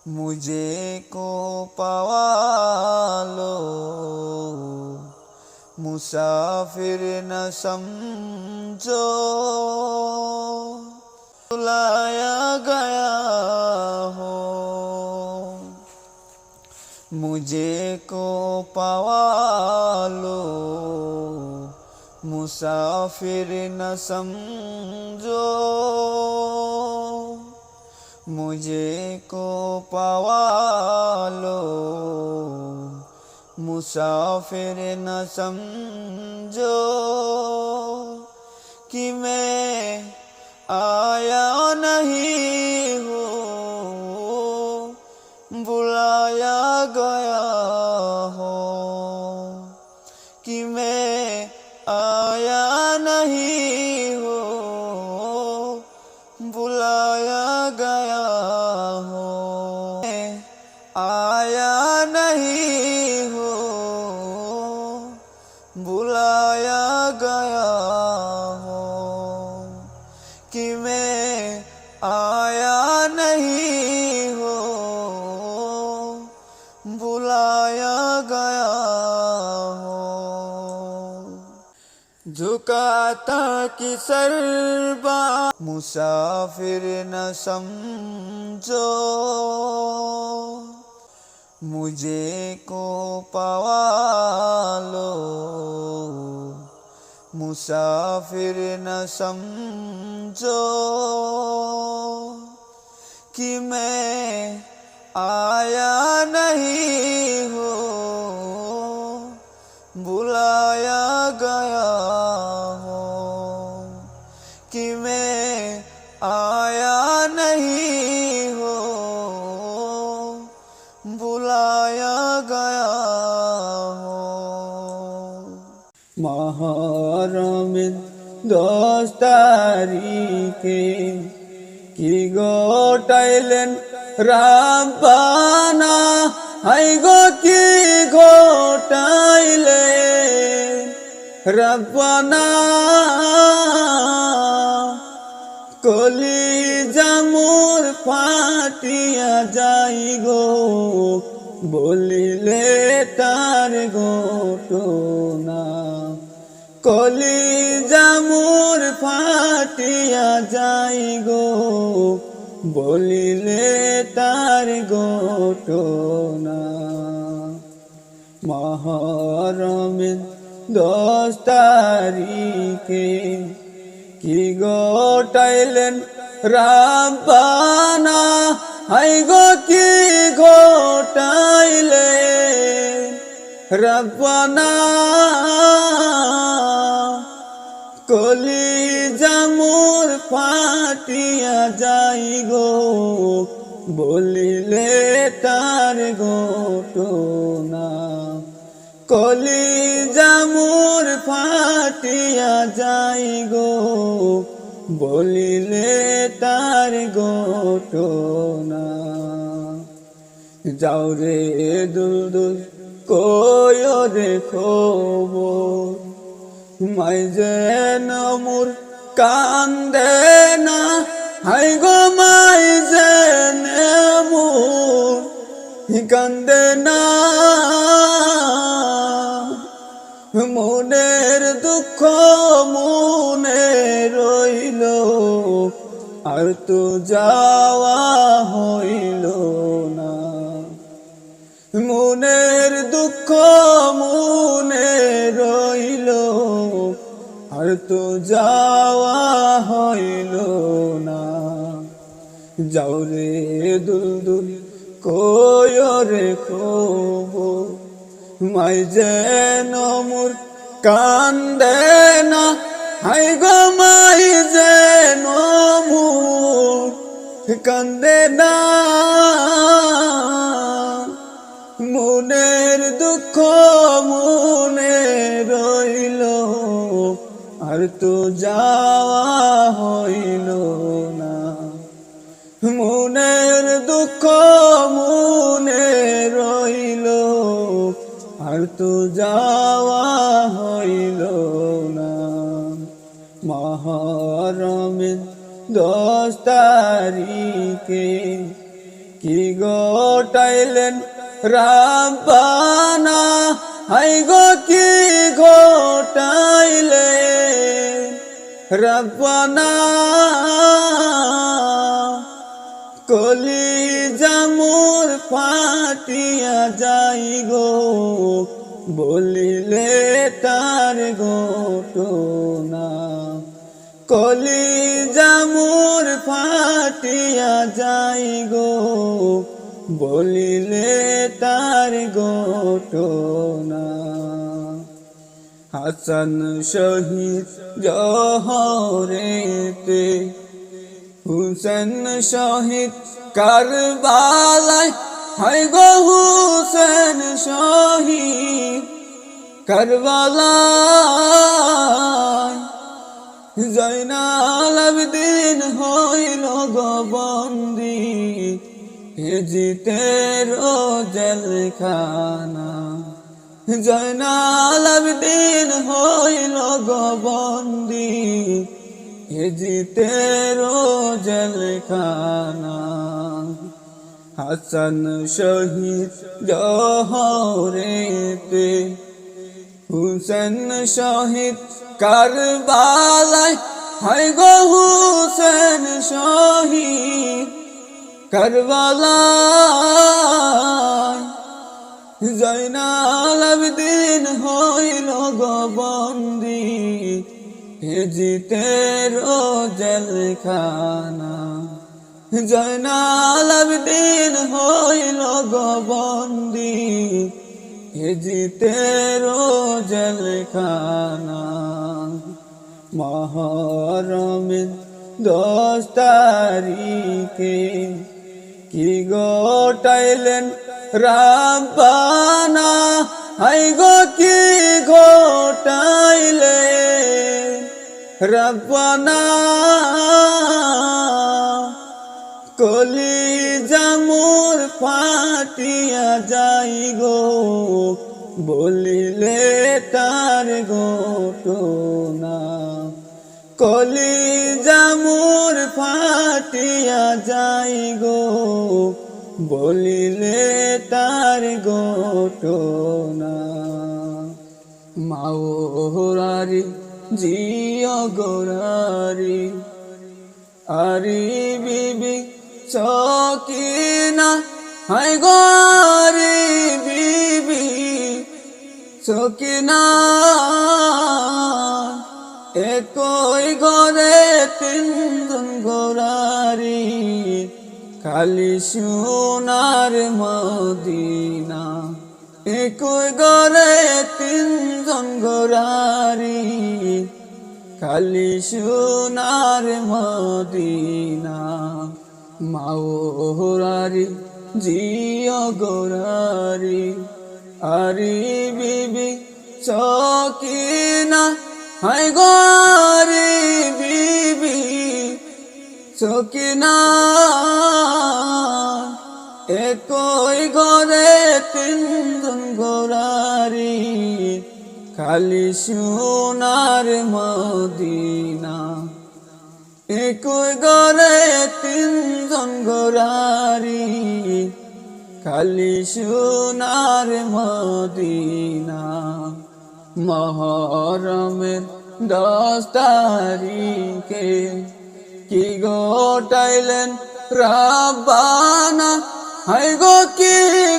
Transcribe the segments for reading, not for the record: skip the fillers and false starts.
मुझे को पावालो मुसाफिर न समझो, बुलाया गया हो। मुझे को पावालो मुसाफिर न समझो, मुझे को पावालो मुसाफिर न समझो, कि मैं आया नहीं हूँ बुलाया गया हो, कि मैं आया नहीं हूँ बुलाया गया हो। मैं आया नहीं हूँ बुलाया गया हो, कि मैं आया नहीं हूँ बुलाया गया हो। झुकाता कि सरबा मुसाफिर न समझो, मुझे को पावालो मुसाफिर न समझो, कि मैं आया नहीं हूँ बुलाया गया हो, कि मैं आया नहीं हूँ बुलाया गया हो। महरमेर 10 तारिखे কি ঘটাইলেন রাব্বানা, হাই গো কি ঘটাইলেন রাব্বানা। কলিজা মোর ফাটিয়া যাই গো বলিলে তার ঘটনা, কলিজা মোর ফাটিয়া যাই গো বলিলে তার ঘটনা। মহরমের 10 তারিখে কি ঘটাইলেন রাব্বানা, হাই গো কি ঘটাইলেন রাব্বানা। কলিজা মোর ফাটিয়া যাই গো বলিলে তার ঘটনা, কলিজা মোর ফাটিয়া যাই গো বলিলে তার ঘটনা। যাও রে দুলদুল কইও রে খবর, মাই যেন মোর কান্দে না, হাই গো মাই যেন মোর কান্দে না। মনের দুঃখ মনে রইল, আর তো যাওয়া হইল না। মনের দুঃখ মনে রইল, আর তো যাওয়া হইল না। যাও রে দুলদুল কইও রে খবর, মাই যেন মোর কান্দে না, হাই গো মাই যেন মোর কান্দে না। মনের দুঃখ মনে রইল, আর তো যাওয়া হইল না। মনের দুঃখ মনে রইল, আর তো যাওয়া হইল না। মহরমের 10 তারিখে কি ঘটাইলেন রাব্বানা, হায় গো কি ঘটাইলেন রাব্বানা। কলিজা মোর ফাটিয়া যাই গো, বলিলে তার ঘটনা। কলিজা মোর ফাটিয়া যাই গো, বলিলে তার ঘটনা। হাসান শহীদ জহরেতে, হুসেন শহীদ কারবালায়, হায় গো হুসেন শহীদ কারবালায়। জয়নাল আবেদিন হইল গো বন্দী, হিজতের জেলখানা। জয়নাল আবেদিন হইল গো বন্দী, হিজতের জেলখানা। হাসান শহীদ জহরেতে, হুসেন শহীদ কারবালায়, হায় গো হুসেন শহীদ কারবালায়। জয়নাল আবেদিন হইল গো বন্দী, হিজতের জেলখানা। জয়নাল আবেদিন হইল গো বন্দী, হিজতের জেলখানা। মুহররমের 10 তারিখে কি ঘটাইলেন রাব্বানা, হায় গো কি ঘটাইলেন রাব্বানা। কলিজা মোর ফাটিয়া যাই গো, বলিলে তার ঘটনা। কলিজা মোর ফাটিয়া যাই গো, বলিলে তার ঘটনা। মাওরারি জিয়া গোরারি, আরি বিবি সকিনা, হায় গো আরি বিবি সকিনা। একই ঘরে 3 জন গোরারি, খালি সোনার মদিনা। একই ঘরে 3 জন গোরারি, খালি সোনার মদিনা। মাওরারি জিয়া গোরারি, আরি বিবি সকিনা, হায় গো আরি বিবি সকিনা। একই ঘরে 3 জন গোরারি, খালি সোনার মদিনা। একই ঘরে 3 জন গোরারি, খালি সোনার মদিনা। মুহররমের 10 তারিখে কি ঘটাইলেন রাব্বানা, হায় গো কি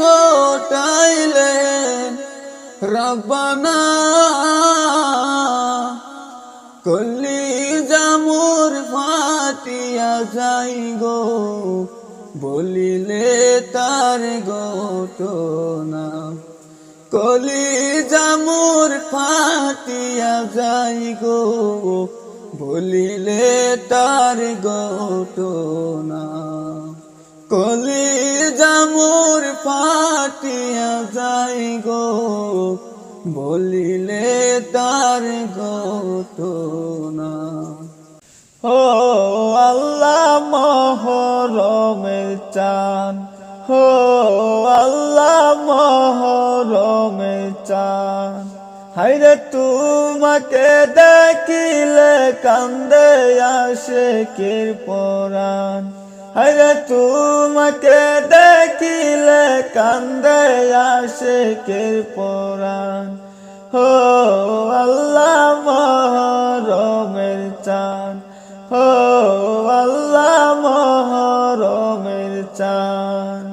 ঘটাইলেন রাব্বানা। কলিজা মোর ফাটিয়া যাই গো, বলিলে তার ঘটনা। কলিজা মোর ফাটিয়া যাই গো, বলিলে তার ঘটনা। কলিজা মোর ফাটিয়া যাই গো, বলিলে তার ঘটনা। ও আল্লাহ মুহররমের চাঁদ, ও আল্লাহ মুহররমের চাঁদ। হায়রে তোমাকে দেখিলে কান্দে আশিকের পরাণ, আরে তোমাকে দেখিলে কান্দে আশিকের পরাণ ও আল্লাহ মহরমের চাঁদ ও আল্লাহ মহরমের চাঁদ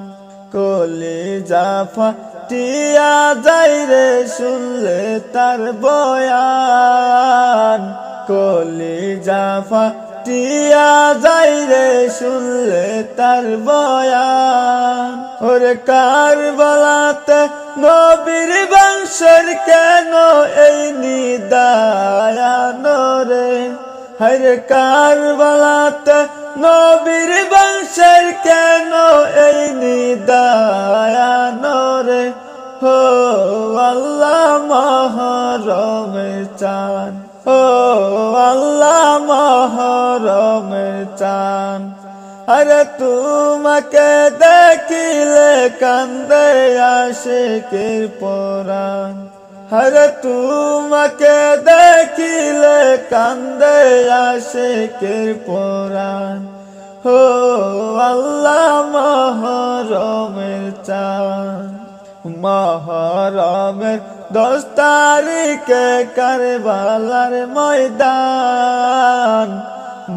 কলিজা ফাটিয়া যায় রে শুনলে তার বয়ান কলিজা ফাটিয়া যায় রে শুনলে তার বয়ান ওরে কারবালাতে নবীর বংশের কেন এই নিদায়ান রে হরে কারবালাতে নবীর বংশের কেন এই নিদায়ান রে হো আল্লাহ মহরমের চাঁদ ও আল্লাহ মহরমের চাঁদ আরে তোমাকে দেখিলে কান্দে আশিকের পরাণ আরে তোমাকে দেখিলে কান্দে আশিকের পরাণ ও আল্লাহ মহরমের চাঁদ মহরমের 10 তারিখে কারবালার ময়দান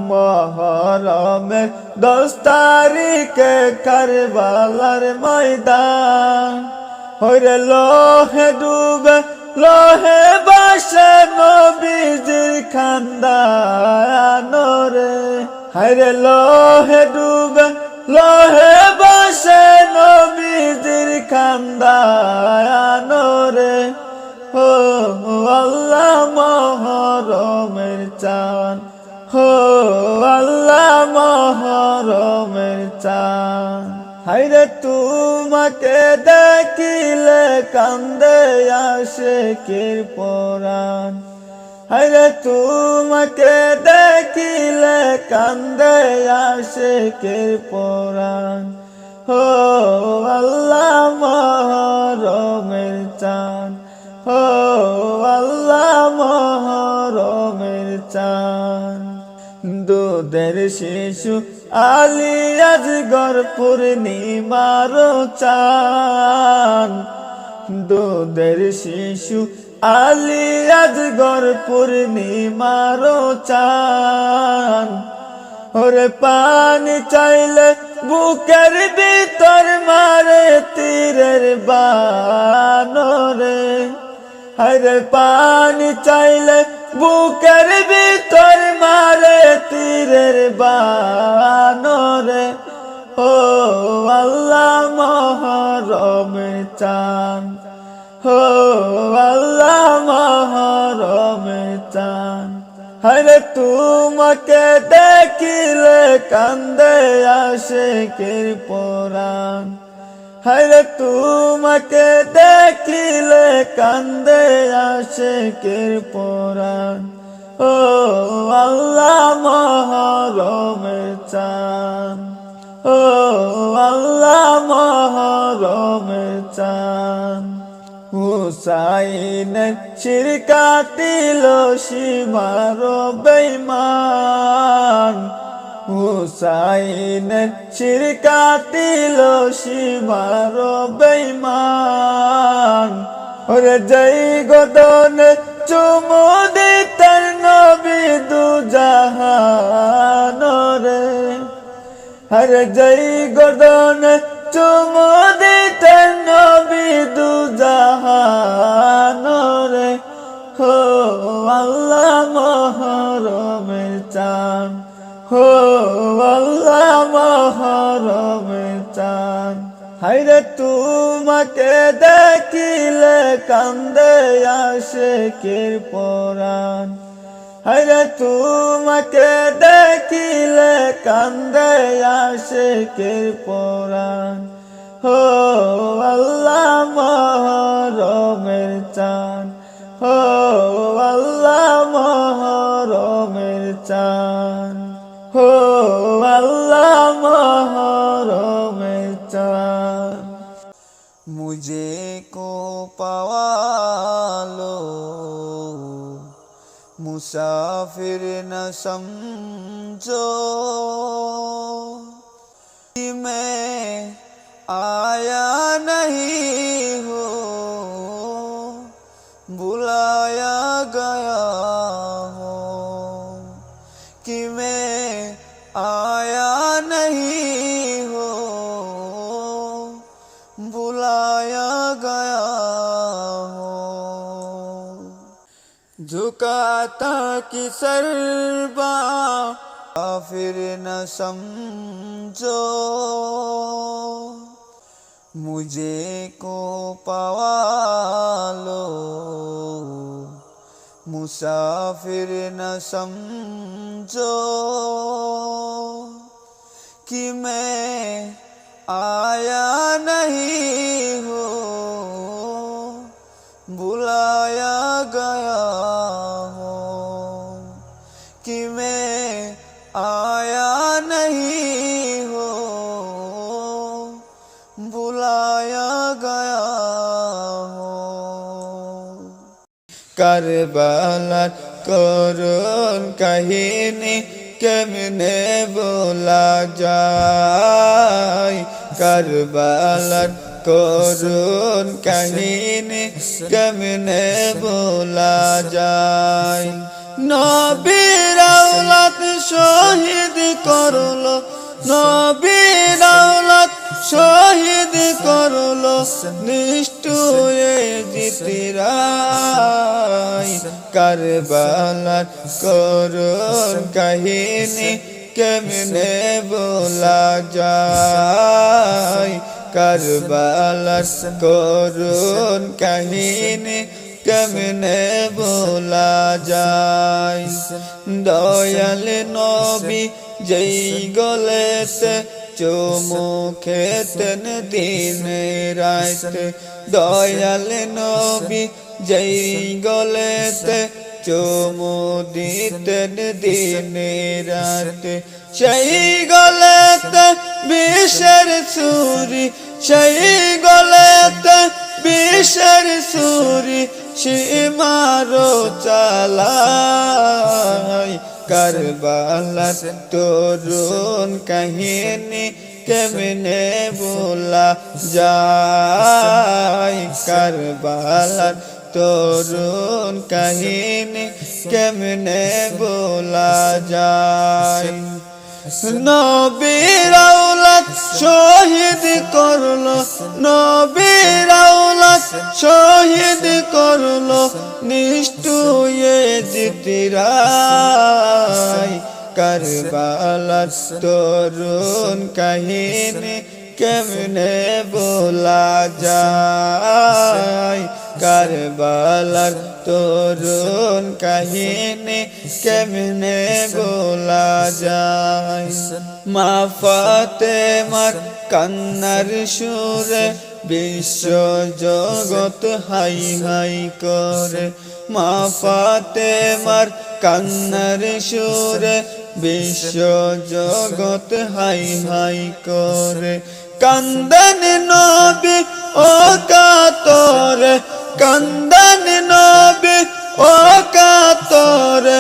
মহরমের 10 তারিখে কারবালার ময়দান ওরে লোহে ডুবে লোহে বাসে নবীজির খানদান রে হায়রে লোহে ডুবে লোহে বাসে নবীজির খানদান রে ও আল্লাহ মহরমের চাঁদ ও আল্লাহ মহরমের চাঁদ হায়রে তোমাকে দেখিলে কান্দে আশিকের পরাণ হায়রে তোমাকে দেখিলে কান্দে আশিকের পরাণ ও আল্লাহ মহরমের চাঁদ ও আল্লাহ মহরমের চাঁদ দুধের শিশু আলী আজগর পূর্ণিমার চাঁদ দুধের শিশু আলী আজগর পূর্ণিমার চাঁদ ওরে পানি চাইলে বুকের ভিতর মারে তীরের বান রে আরে পানি চাইলে বুকের ভিতর মারে তীরের বান রে ও আল্লাহ মহরমের চাঁদ ও আল্লাহ মহরমের চাঁদ হরে তোমাকে দেখিলে কান্দে আশিকের পরাণ হরে তোমাকে দেখিলে কান্দে আশিকের পরাণ ও আল্লাহ মহরমের চাঁদ ও আল্লাহ মহরমের চাঁদ হুসাইনের শির কাটিল সীমার বেঈমান হুসাইনের শির কাটিল সীমার বেঈমান ওরে যেই গদনে চুমু দিতেন নবী দুজাহান রে হরে যেই গদনে চুমু দিতেন নবী দুজাহান রে হো আল্লাহ মহরমের চাঁদ হো আল্লাহ মহরমের চাঁদ হায়রে তোমাকে দেখিলে কান্দে আশিকের পরাণ হায়রে তোমাকে দেখিলে কান্দে আশিকের পরাণ ও আল্লাহ মহরমের চাঁদ ও আল্লাহ মহরমের চাঁদ ও আল্লাহ মহরমের চাঁদ মুঝে को पावा लो मुसाफिर न समझो मैं आया नहीं हूँ, बुलाया गया हूँ। कि मैं आया नहीं हूँ, बुलाया गया हूँ। झुकाता कि सरबा फिर न समझो, मुझे को पावा लो। मुसाफिर न समझो कि मैं आया नहीं हूँ, बुलाया गया हूँ। कि मैं आया नहीं हूँ, बुलाया गया हूँ। करबलार करुण काहिनी केमने बोला जाए, करबलार करुण काहिनी केमने बोला जाए। नबीर औलाद शहीद करलो, नबीर औलाद शहीद करलो, निष्ठुर जितराई। करबलार करुण काहिनी केमने बोला जाए, करबलार करुण काहिनी केमने बोला जाए। दयाल नबी जेई गलेते चुमु खेतेन दिन रात, दयाल नबी जेई गलेते चुमु दितेन दिन रात। সেই গলেতে বিষের ছুরি, সেই গলেতে বিষের ছুরি, সীমারো চালাই। करबलार तरुण काहिनी केमने बोला जाए, करबलार तरुण काहिनी केमने बोला जाए। नबीर औलाद शहीद करलो, नबीर औलाद शहीद करलो, निष्ठुर जितराई। करबलार तरुण काहिनी केमने बोला जाए, करबलार तरुण काहिनी केमने बोला जाए। मा फातेमार कान्नार सुरे विश्व जगत हाई हाई करे, मा फातेमार कान्नार सुरे विश्व जगत हाई हाई करे। कांदन नबी ओ कातरे, कांदन नबी ओ कातरे,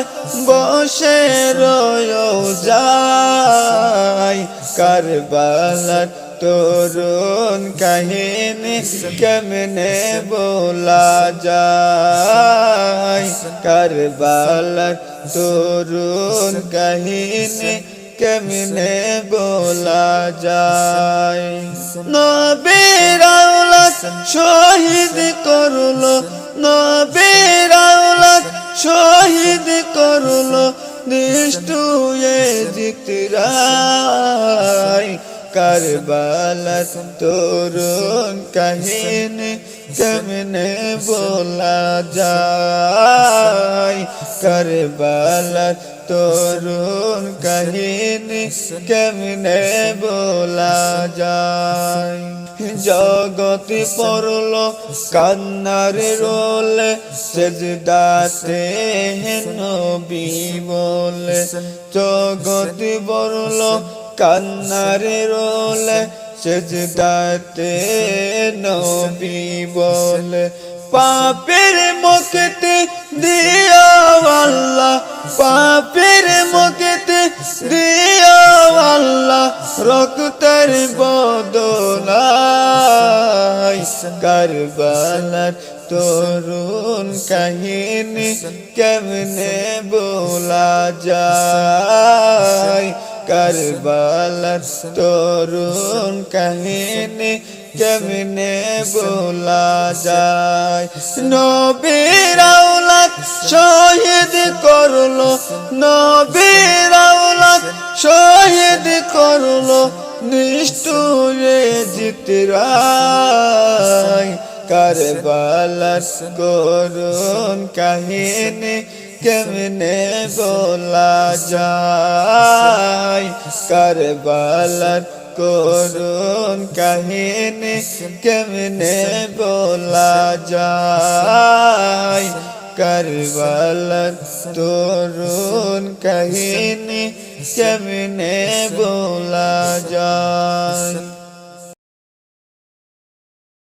बसे रयो जाय। करबलार तरुण काहिनी केमने बोला जाए, करबलार तरुण काहिनी केमने बोला जाए। नबीर औलाद शहीद करलो, नबीर औलाद शहीद करलो, निष्ठुर जितराई। करबलार तरुण काहिनी केमने बोला जाए, करबलार तरुण काहिनी केमने बोला जाए। जगत पड़लो कान्नार रोले, सेजदाते नबी बोले। जगत पड़लो कान्नार रोले, सेजदाते नबी बोले। पापेर मुक्ति দিও আল্লাহ পাপের মুক্তি দিও আল্লাহ রক্তের বদলায় কারবালার তরুণ কাহিনী কেমনে বলা যায় কারবালার তরুণ কাহিনী কেমনে বলা যায় নবীর আওলাদ শহীদ করলো নবীর আওলাদ শহীদ করলো নিষ্ঠুরে জিতরায় কারবালার করুণ কাহিনী কেমনে বলা যায় কারবালার করুণ কাহিনী কেমনে বলা যায় কারবালার তরুণ কাহিনী কেমনে বলা যায়।